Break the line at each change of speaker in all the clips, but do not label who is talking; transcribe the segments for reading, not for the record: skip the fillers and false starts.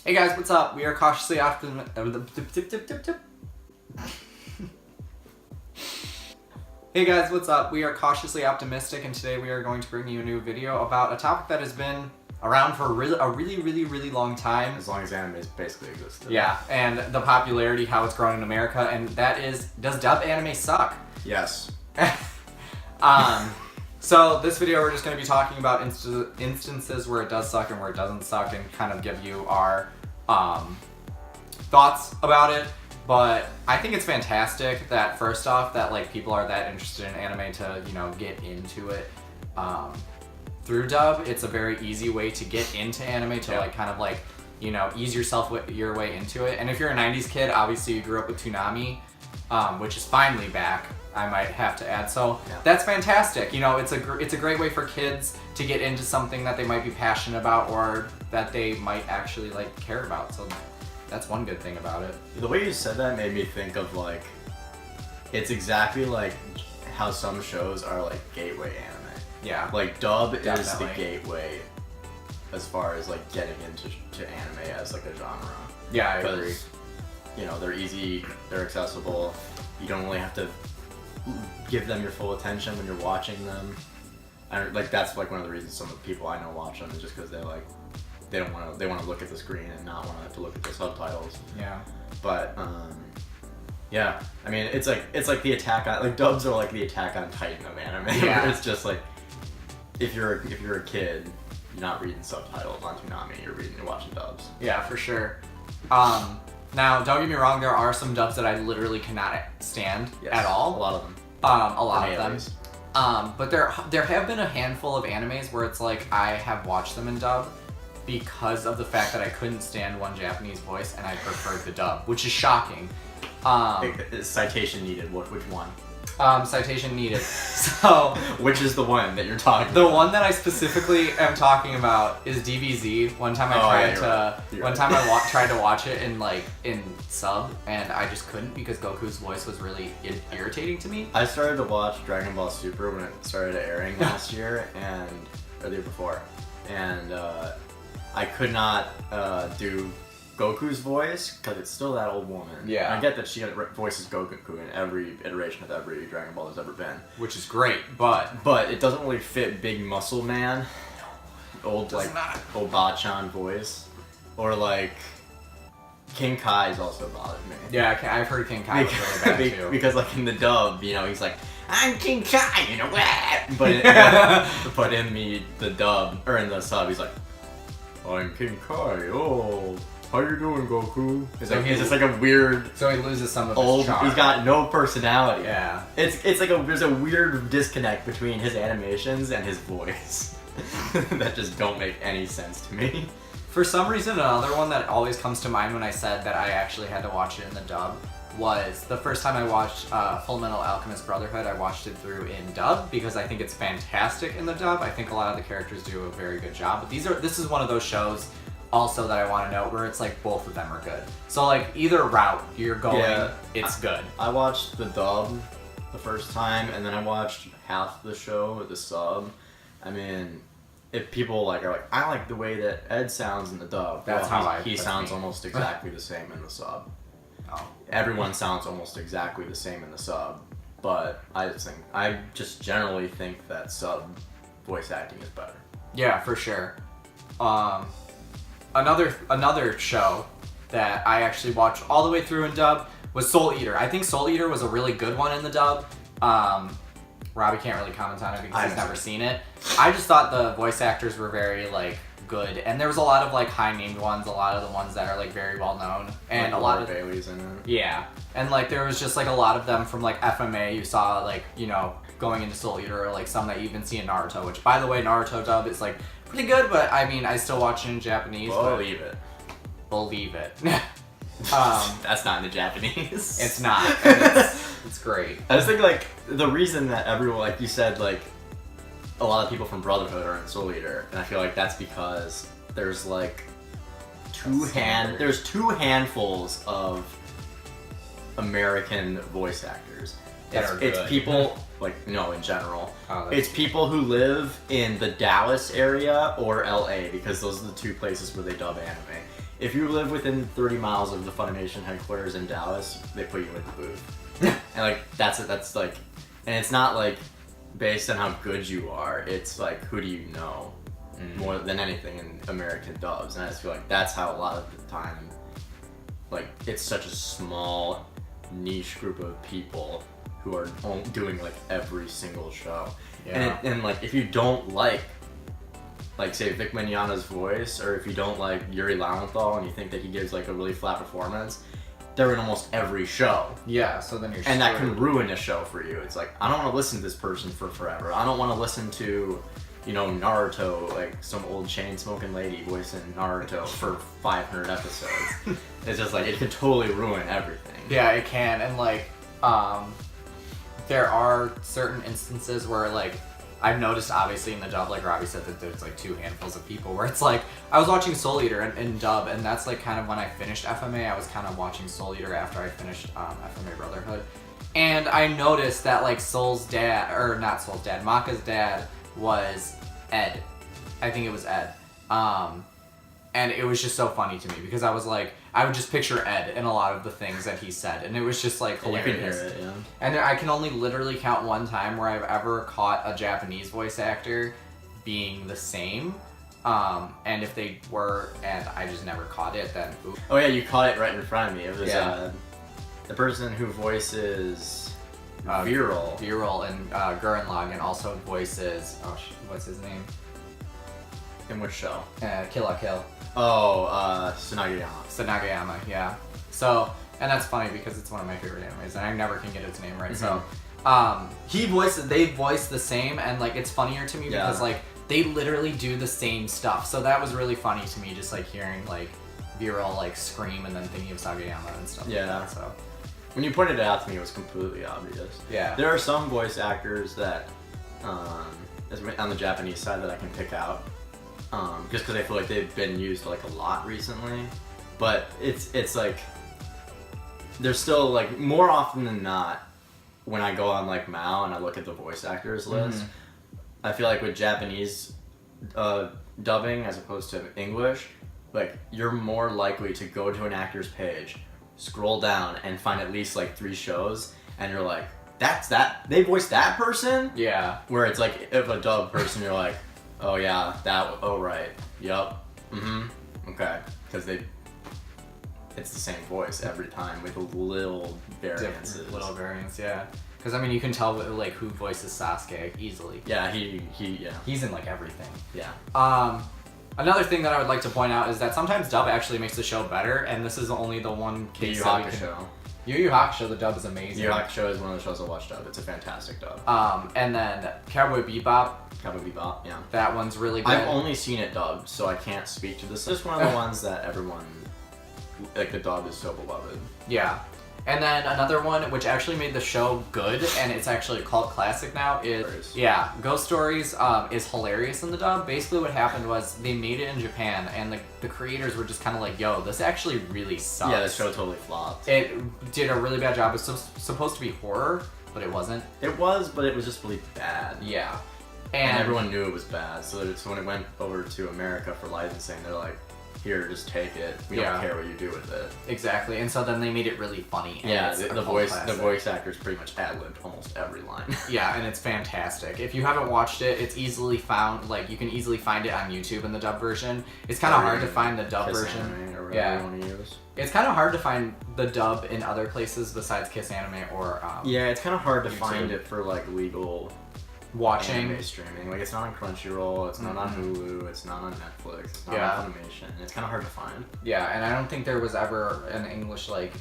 Hey guys, what's up? We are cautiously optimistic. Hey guys, what's up? We are cautiously optimistic, and today we are going to bring you a new video about a topic that has been around for a really long time.
As long as anime basically existed.
Yeah, and the popularity, how it's growing in America, and that is, does dub anime suck?
Yes.
So this video we're just going to be talking about instances where it does suck and where it doesn't suck, and kind of give you our thoughts about it. But I think it's fantastic that, first off, that like people are that interested in anime to, you know, get into it through dub. It's a very easy way to get into anime, to like kind of like, you know, ease your way into it. And if you're a 90s kid, obviously you grew up with Toonami, which is finally back, I might have to add. So that's fantastic. You know, it's a great way for kids to get into something that they might be passionate about or that they might actually like care about. So that's one good thing about it.
The way you said that made me think of like, it's exactly like how some shows are like gateway anime.
Yeah.
Like dub is the
Definitely.
gateway as far as like getting into anime as like a genre.
Yeah, I agree.
Because, you know, they're easy, they're accessible. You don't really have to give them your full attention when you're watching them. And like that's like one of the reasons some of the people I know watch them is just because they want to look at the screen and not want to have to look at the subtitles.
Yeah.
But yeah, I mean it's like the Attack on, like dubs are like the Attack on Titan of anime.
Yeah.
It's just like if you're a kid, you're not reading subtitles on Toonami, you're watching dubs.
Yeah, for sure. Now, don't get me wrong, there are some dubs that I literally cannot stand at all.
A lot of them.
A lot
For me,
of
at
them.
least.
But there have been a handful of animes where it's like I have watched them in dub because of the fact that I couldn't stand one Japanese voice and I preferred the dub, which is shocking.
Citation needed. Which one?
Citation needed. So,
Which is the one that you're talking
the
about?
one that I specifically am talking about is DBZ. One time I tried to watch it in sub, and I just couldn't because Goku's voice was really irritating to me.
I started to watch Dragon Ball Super when it started airing last year or the year before, and I could not do Goku's voice because it's still that old woman.
Yeah.
And I get that she voices Goku in every iteration of every Dragon Ball there's ever been.
Which is great, but
it doesn't really fit Big Muscle Man, old Bachan voice, or like King Kai's also bothered me.
yeah, I've heard King Kai was really bad too.
Because like in the dub, you know, he's like, I'm King Kai, you know what? But in the dub or in the sub, he's like, I'm King Kai. Oh, how you doing, Goku? It's like he's just like a weird
So he loses some of his
old.
charm.
He's got no personality.
Yeah.
It's like there's a weird disconnect between his animations and his voice that just don't make any sense to me.
For some reason, another one that always comes to mind when I said that I actually had to watch it in the dub was the first time I watched Fullmetal Alchemist Brotherhood. I watched it through in dub because I think it's fantastic in the dub. I think a lot of the characters do a very good job. But this is one of those shows also that I want to note where it's like both of them are good. So like either route you're going, it's good.
I watched the dub the first time, and then I watched half the show with the sub. I mean, if people like are like, I like the way that Ed sounds in the dub.
That's
well,
how
he sounds almost exactly the same in the sub.
Oh.
Everyone sounds almost exactly the same in the sub, but I just generally think that sub voice acting is better.
Yeah, for sure. Another show that I actually watched all the way through in dub was Soul Eater. I think Soul Eater was a really good one in the dub. Robbie can't really comment on it because he's never seen it. I just thought the voice actors were very like good, and there was a lot of like high named ones, a lot of the ones that are like very well known, and
like
a lot of
Bailey's in it.
Yeah, and like there was just like a lot of them from like FMA. You saw like, you know, going into Soul Eater, or like some that you even see in Naruto. Which, by the way, Naruto dub is like pretty good, but I mean I still watch it in Japanese.
Believe it.
Believe it.
That's not in the Japanese.
It's not. And it's great.
I just think like the reason that everyone, like you said, like a lot of people from Brotherhood are in Soul Eater, and I feel like that's because there's like there's two handfuls of American voice actors. It's people like in general. It's people who live in the Dallas area or LA because those are the two places where they dub anime. if you live within 30 miles of the Funimation headquarters in Dallas, they put you in the booth. And like that's like, and it's not like based on how good you are. It's like who do you know more than anything in American dubs, and I just feel like that's how a lot of the time, like it's such a small niche group of people who are doing like every single show.
Yeah.
And like if you don't like say Vic Mignogna's voice, or if you don't like Yuri Lowenthal and you think that he gives like a really flat performance, they're in almost every show.
Yeah, so then you're
And that
screwed.
can ruin a show for you. It's like, I don't want to listen to this person for forever. I don't want to listen to, you know, Naruto, like some old chain smoking lady voicing Naruto for 500 episodes. It's just like, it could totally ruin everything.
Yeah, it can, and like, there are certain instances where like I've noticed, obviously in the dub, like Robbie said, that there's like 2 handfuls of people where it's like I was watching Soul Eater in dub, and that's like kind of when I finished FMA. I was kind of watching Soul Eater after I finished FMA Brotherhood, and I noticed that like Soul's dad, or not Soul's dad, Maka's dad was Ed. I think it was Ed. And it was just so funny to me because I was like, I would just picture Ed in a lot of the things that he said, and it was just like
You
hilarious.
can hear it, yeah.
And I can only literally count one time where I've ever caught a Japanese voice actor being the same. And if they were, and I just never caught it, then oops.
Oh yeah, you caught it right in front of me. It was
Yeah.
the person who voices Viral.
Viral and Gurren Lagann also voices, what's his name?
In which show?
Kill la Kill.
Oh, Tsunagayama.
Nagayama, yeah. So, and that's funny because it's one of my favorite animes, and I never can get its name right. So, they voice the same, and like it's funnier to me because
Yeah.
like they literally do the same stuff. So that was really funny to me, just like hearing like Viral like scream and then thinking of Sagayama and stuff.
Yeah.
Like that, so
When you pointed it out to me, it was completely obvious.
yeah.
There are some voice actors that, on the Japanese side, that I can pick out, just because I feel like they've been used like a lot recently. But it's like there's still like more often than not when I go on like Mao and I look at the voice actors list, I feel like with Japanese dubbing as opposed to English, like you're more likely to go to an actor's page, scroll down, and find at least like 3 shows, and you're like, that's that, they voiced that person?
Yeah.
Where it's like, if a dub person, you're like, oh yeah, oh right, yup, okay, because it's the same voice every time with little variances.
Little variants, yeah. Because I mean, you can tell like who voices Sasuke easily.
Yeah,
He's in like everything.
yeah.
Another thing that I would like to point out is that sometimes dub actually makes the show better, and this is only the one
Yu
case
Yu
that we
Hakusho.
can... Yu Yu Hakusho, the dub is amazing.
Yu Yu Hakusho is one of the shows I watched dub. It's a fantastic dub.
And then Cowboy Bebop,
Cowboy Bebop, yeah.
that one's really good.
I've only seen it dubbed, so I can't speak to this. It's just one of the ones that everyone, like the dub is so beloved.
Yeah. And then another one, which actually made the show good, and it's actually a cult classic now, is... Yeah, Ghost Stories is hilarious in the dub. Basically what happened was they made it in Japan, and the creators were just kind of like, yo, this actually really sucks.
Yeah, the show totally flopped.
It did a really bad job. It was supposed to be horror, but it wasn't.
It was, but it was just really bad.
Yeah.
And everyone knew it was bad, so when it went over to America for licensing, they're like, here, just take it. We don't care what you do with it.
Exactly, and so then they made it really funny. And
Yeah,
it's
the
a cult
voice
classic.
actors pretty much ad-libbed almost every line.
Yeah, and it's fantastic. If you haven't watched it, it's easily found. Like you can easily find it on YouTube in the dub version. It's kind of hard to find the dub
Kiss
version.
Anime or whatever
Yeah.
you want to use.
It's kind of hard to find the dub in other places besides Kiss Anime or
Yeah, it's kind of hard to
YouTube.
find it for like legal
watching.
anime streaming. Like it's not on Crunchyroll, it's not on Hulu, it's not on Netflix, it's not
Yeah.
on Funimation. It's kind of hard to find.
Yeah, and I don't think there was ever an English like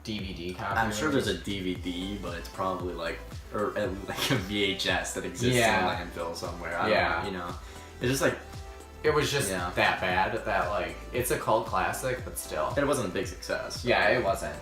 DVD copy.
I'm sure there's a DVD, but it's probably like like a VHS that exists in a landfill somewhere. I don't know, you know. It's just like
It was just that bad that like it's a cult classic, but still.
it wasn't a big success.
Yeah, it wasn't.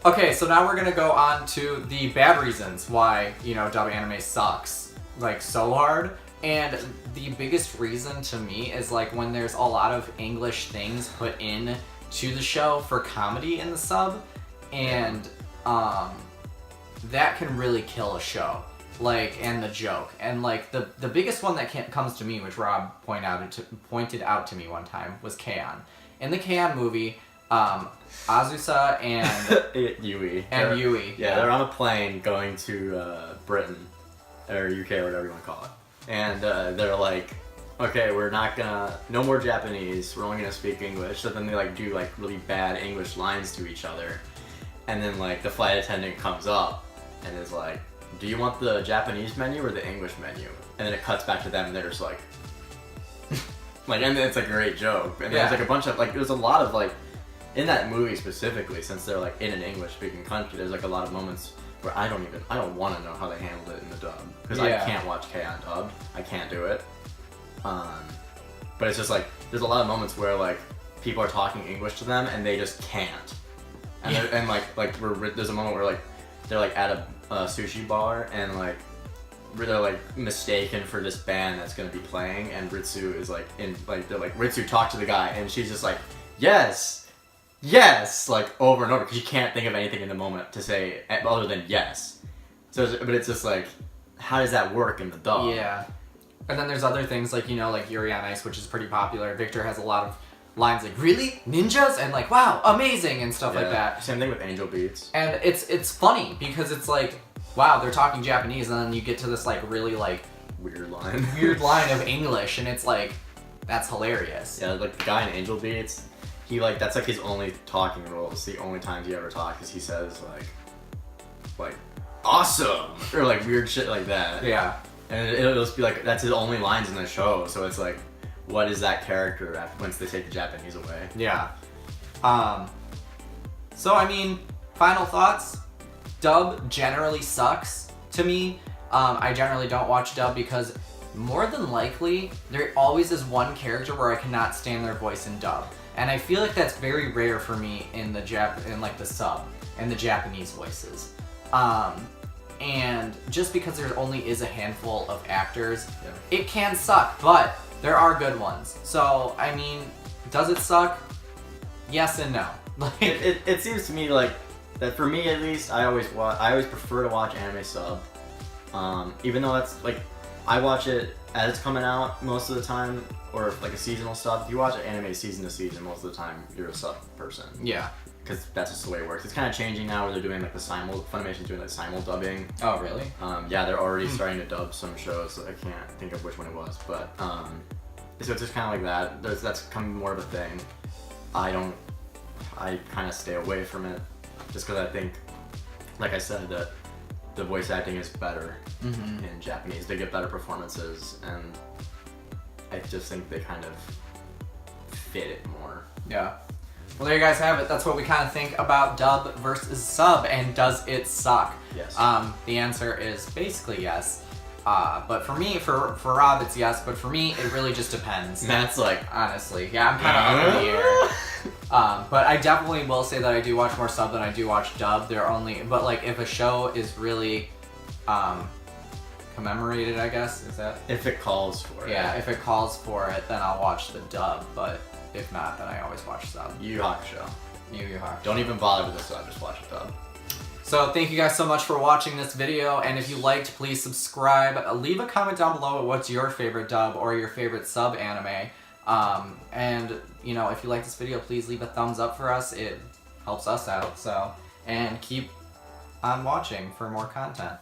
Okay, so now we're gonna go on to the bad reasons why, dub anime sucks, like, so hard. And the biggest reason to me is, like, when there's a lot of English things put in to the show for comedy in the sub, and, that can really kill a show. Like, and the joke. And, like, the biggest one that comes to me, which Rob pointed out to me one time, was K-On! in the K-On! Movie, Azusa and
Yui.
and Yui.
Yeah, they're on a plane going to Britain or UK or whatever you want to call it, and they're like, okay, we're not gonna, no more Japanese. We're only gonna speak English. So then they like do like really bad English lines to each other, and then like the flight attendant comes up and is like, do you want the Japanese menu or the English menu? And then it cuts back to them and they're just like, like, and it's a great joke. And there's like a bunch of like, there's a lot of like, in that movie specifically, since they're like in an English speaking country, there's like a lot of moments where I don't want to know how they handled it in the dub, because I can't watch K-On! Dubbed. I can't do it. But it's just like, there's a lot of moments where like people are talking English to them and they just can't. And, and there's a moment where like they're like at a sushi bar and like they're like mistaken for this band that's gonna be playing, and Ritsu is like they're like, Ritsu, talk to the guy, and she's just like, yes, like over and over, because you can't think of anything in the moment to say other than yes. So, but it's just like, how does that work in the dub?
Yeah. And then there's other things like, like Yuri on Ice, which is pretty popular. Victor has a lot of lines like, really? Ninjas? And like, wow, amazing, and stuff like that.
Same thing with Angel Beats.
And it's funny because it's like, wow, they're talking Japanese, and then you get to this like really like
weird line
of English, and it's like, that's hilarious.
Yeah, like the guy in Angel Beats, he like, that's like his only talking role. It's the only times he ever talks, because he says like awesome, or like weird shit like that.
Yeah.
And it'll just be like, that's his only lines in the show, so it's like, what is that character once they take the Japanese away?
Yeah. So I mean, final thoughts. Dub generally sucks to me. I generally don't watch dub because more than likely there always is one character where I cannot stand their voice in dub, and I feel like that's very rare for me in the sub and the Japanese voices. And just because there only is a handful of actors, it can suck, but there are good ones. So, I mean, does it suck? Yes and no. Like,
it seems to me like that, for me at least, I always prefer to watch anime sub. Even though that's like, I watch it as it's coming out most of the time, or like a seasonal sub. If you watch an anime season to season, most of the time you're a sub person.
Yeah.
Because that's just the way it works. It's kind of changing now, where they're doing like Funimation's doing like simul dubbing.
Oh, really?
Yeah, they're already starting to dub some shows. I can't think of which one it was, but so it's just kind of like that. That's becoming more of a thing. I kind of stay away from it, just because I think, like I said, that the voice acting is better in Japanese. They get better performances, and I just think they kind of fit it more.
Yeah. Well, there you guys have it. That's what we kind of think about dub versus sub, and does it suck?
Yes.
The answer is basically yes. But for me, for Rob, it's yes. But for me, it really just depends.
Matt's like,
honestly, yeah, I'm kind of up in the air. But I definitely will say that I do watch more sub than I do watch dub. But like, if a show is really commemorated, I guess, is that?
if it calls for it.
Yeah, if it calls for it, then I'll watch the dub. But if not, then I always watch sub.
Yu Yu Hakusho.
Yu Yu Hakusho.
Don't even bother with the sub, just watch it dub.
So thank you guys so much for watching this video, and if you liked, please subscribe. Leave a comment down below what's your favorite dub or your favorite sub anime. And if you like this video, please leave a thumbs up for us. It helps us out. And keep on watching for more content.